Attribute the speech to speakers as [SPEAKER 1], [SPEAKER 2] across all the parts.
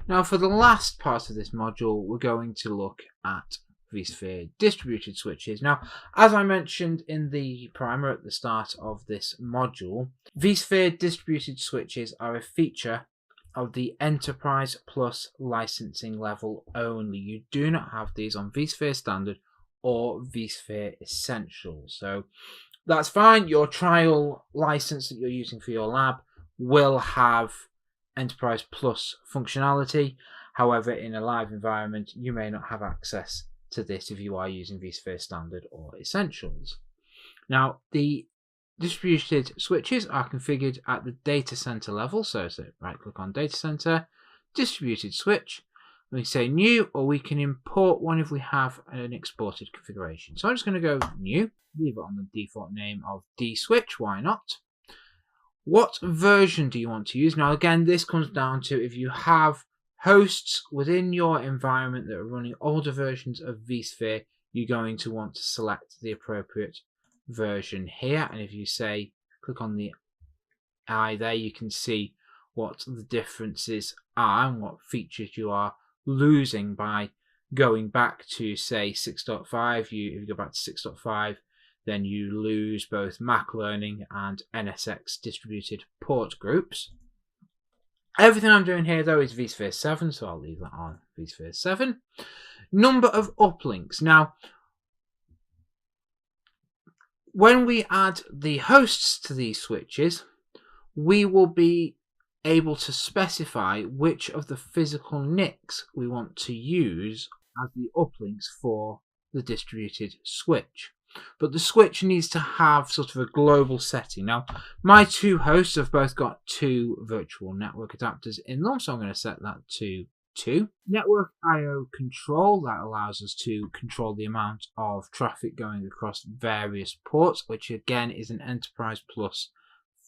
[SPEAKER 1] Now for the last part of this module, we're going to look at vSphere distributed switches. Now, as I mentioned in the primer at the start of this module, vSphere distributed switches are a feature of the Enterprise Plus licensing level only. You do not have these on vSphere Standard or vSphere Essential. So that's fine. Your trial license that you're using for your lab will have Enterprise Plus functionality. However, in a live environment, you may not have access to this if you are using vSphere Standard or Essentials. Now, the distributed switches are configured at the data center level. So right click on data center, distributed switch. We say new, or we can import one if we have an exported configuration. So I'm just going to go new, leave it on the default name of dswitch, why not? What version do you want to use? Now again, this comes down to if you have hosts within your environment that are running older versions of vSphere, you're going to want to select the appropriate version here. And if you say, click on the eye there, you can see what the differences are and what features you are losing by going back to say 6.5. If you go back to 6.5, then you lose both Mac Learning and NSX distributed port groups. Everything I'm doing here though is vSphere 7, so I'll leave that on vSphere 7. Number of uplinks. Now, when we add the hosts to these switches, we will be able to specify which of the physical NICs we want to use as the uplinks for the distributed switch. But the switch needs to have sort of a global setting. Now, my two hosts have both got two virtual network adapters in them, so I'm going to set that to 2. Network I/O control, that allows us to control the amount of traffic going across various ports, which again is an Enterprise Plus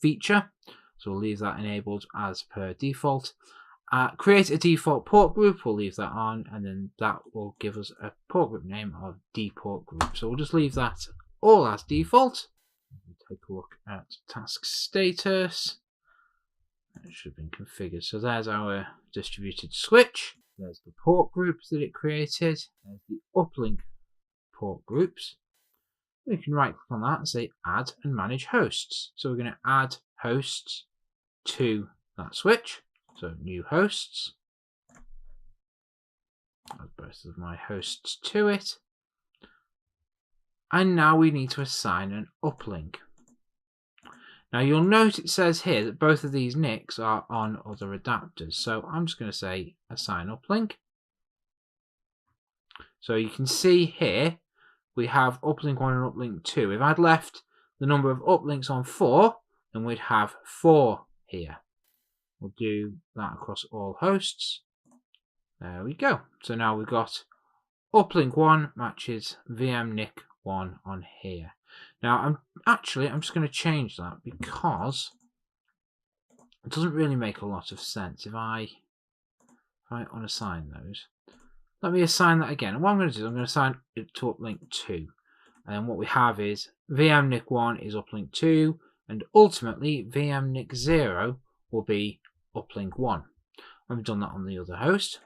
[SPEAKER 1] feature. So we'll leave that enabled as per default. Create a default port group, we'll leave that on, and then that will give us a port group name of dport group. So we'll just leave that all as default. Take a look at task status. It should have been configured. So there's our distributed switch. There's the port groups that it created. There's the uplink port groups. We can right click on that and say add and manage hosts. So we're going to add hosts to that switch. So new hosts. Add both of my hosts to it. And now we need to assign an uplink. Now you'll note it says here that both of these NICs are on other adapters. So I'm just going to say assign uplink. So you can see here we have uplink 1 and uplink 2. If I'd left the number of uplinks on 4, then we'd have 4 here. We'll do that across all hosts. There we go. So now we've got uplink 1 matches vMNIC 1 on here. Now I'm just going to change that because it doesn't really make a lot of sense if I unassign those. Let me assign that again. And what I'm going to do is I'm going to assign it to uplink 2. And then what we have is vMNIC 1 is uplink 2, and ultimately vMNIC 0 will be uplink 1. I've done that on the other host.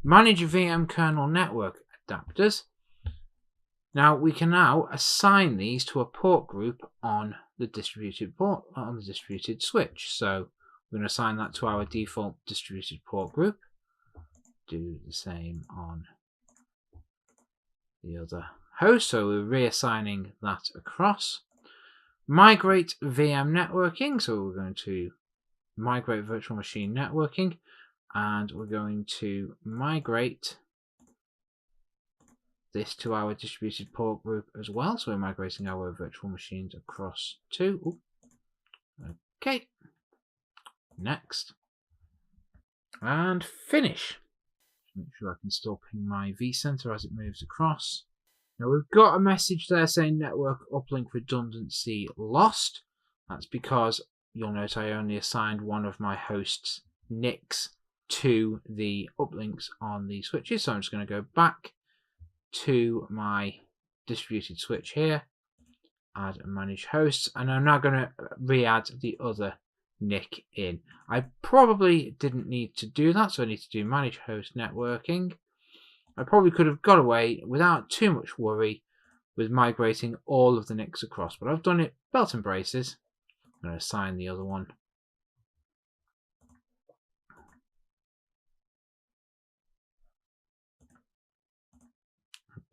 [SPEAKER 1] Manage VM kernel network adapters. Now we can now assign these to a port group on the distributed switch. So we're going to assign that to our default distributed port group. Do the same on the other host. So we're reassigning that across. Migrate VM networking. So we're going to migrate virtual machine networking, and we're going to migrate this to our distributed port group as well. So we're migrating our virtual machines across to. Okay. Next. And finish. Make sure I can still ping my vCenter as it moves across. Now we've got a message there saying network uplink redundancy lost. That's because you'll note I only assigned one of my hosts' NICs to the uplinks on the switches. So I'm just going to go back to my distributed switch here, add and manage hosts, and I'm now going to re-add the other NIC in. I probably didn't need to do that, so I need to do manage host networking. I probably could have got away without too much worry with migrating all of the NICs across, but I've done it belt and braces. I'm going to assign the other one.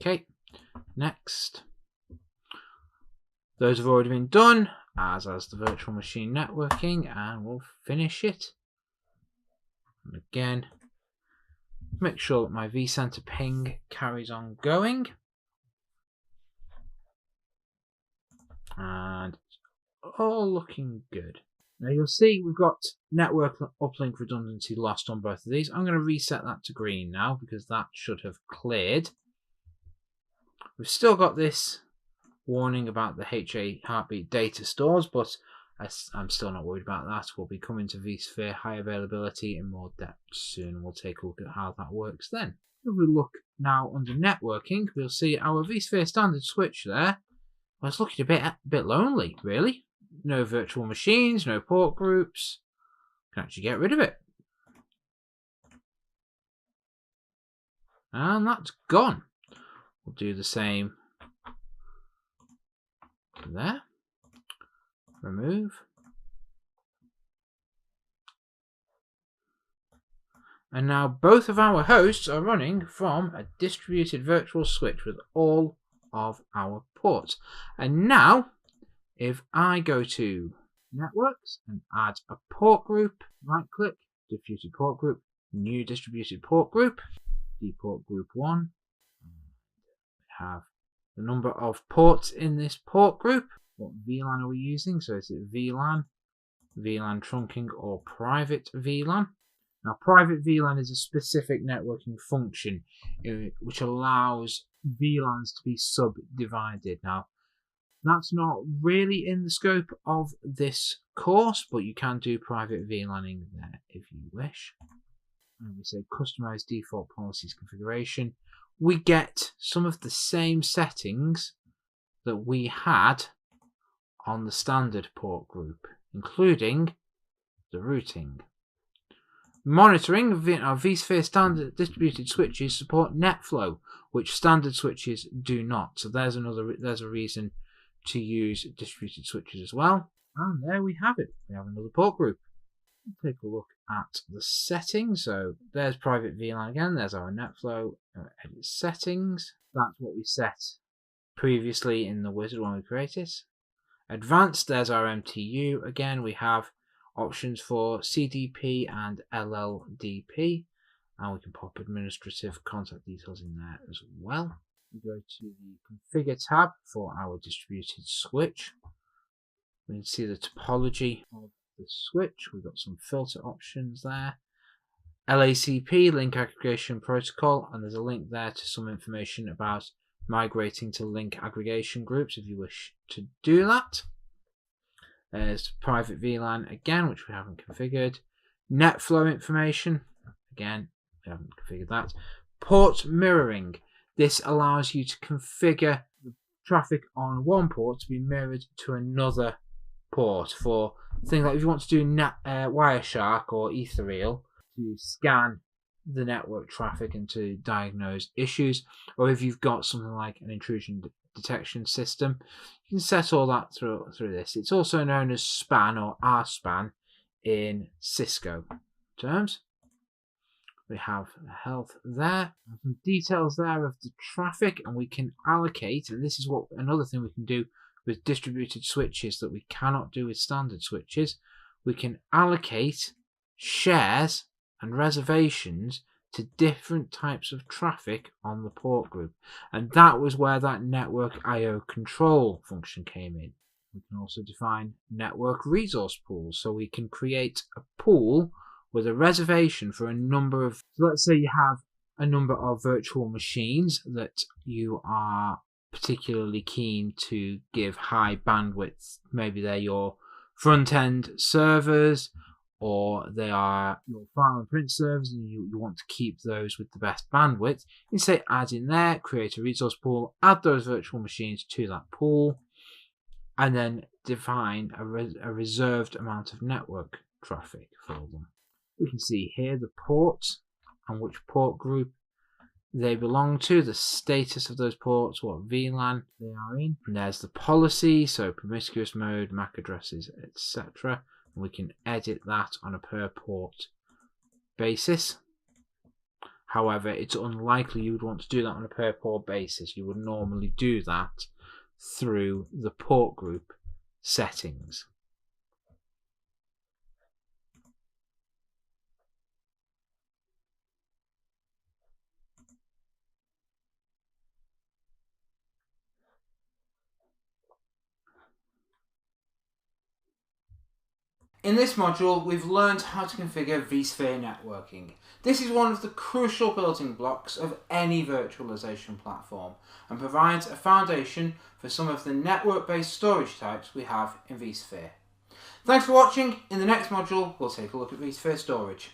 [SPEAKER 1] Okay, next. Those have already been done, as has the virtual machine networking, and we'll finish it. And again, make sure that my vCenter ping carries on going. And it's all looking good. Now you'll see we've got network uplink redundancy lost on both of these. I'm going to reset that to green now because that should have cleared. We've still got this warning about the HA heartbeat data stores, but I'm still not worried about that. We'll be coming to vSphere high availability in more depth soon, and we'll take a look at how that works then. If we look now under networking, we'll see our vSphere standard switch there. Well, it's looking a bit lonely, really. No virtual machines, no port groups. Can actually get rid of it. And that's gone. We'll do the same there. Remove. And now both of our hosts are running from a distributed virtual switch with all of our ports. And now, if I go to networks and add a port group, right click, distributed port group, new distributed port group, dport group 1, we have the number of ports in this port group. What VLAN are we using? So is it VLAN, VLAN trunking, or private VLAN? Now, private VLAN is a specific networking function which allows VLANs to be subdivided. Now, that's not really in the scope of this course, but you can do private VLANing there if you wish. And we say customize default policies configuration. We get some of the same settings that we had on the standard port group, including the routing. Monitoring, our vSphere standard distributed switches support NetFlow, which standard switches do not. So there's a reason to use distributed switches as well. And there we have it. We have another port group. We'll take a look at the settings. So there's private VLAN again. There's our NetFlow. Edit settings. That's what we set previously in the wizard when we create it. Advanced, there's our MTU. Again, we have options for CDP and LLDP, and we can pop administrative contact details in there as well. We go to the Configure tab for our distributed switch. We can see the topology of the switch. We've got some filter options there. LACP, Link Aggregation Protocol, and there's a link there to some information about migrating to link aggregation groups if you wish to do that. There's private VLAN again, which we haven't configured. NetFlow information, again, we haven't configured that. Port mirroring. This allows you to configure the traffic on one port to be mirrored to another port for things like if you want to do Wireshark or Ethereal to scan the network traffic and to diagnose issues, or if you've got something like an intrusion detection system, you can set all that through this. It's also known as SPAN or RSPAN in Cisco terms. We have the health there, some details there of the traffic, and we can allocate, and this is what another thing we can do with distributed switches that we cannot do with standard switches. We can allocate shares and reservations to different types of traffic on the port group, and that was where that network IO control function came in. We can also define network resource pools, so we can create a pool with a reservation for a number of, so let's say you have a number of virtual machines that you are particularly keen to give high bandwidth. Maybe they're your front-end servers, or they are your file and print servers, and you want to keep those with the best bandwidth. You can say add in there, create a resource pool, add those virtual machines to that pool, and then define a reserved amount of network traffic for them. We can see here the ports and which port group they belong to, the status of those ports, what VLAN they are in. And there's the policy, so promiscuous mode, MAC addresses, etc. And we can edit that on a per port basis. However, it's unlikely you would want to do that on a per port basis. You would normally do that through the port group settings. In this module, we've learned how to configure vSphere networking. This is one of the crucial building blocks of any virtualization platform and provides a foundation for some of the network-based storage types we have in vSphere. Thanks for watching. In the next module, we'll take a look at vSphere storage.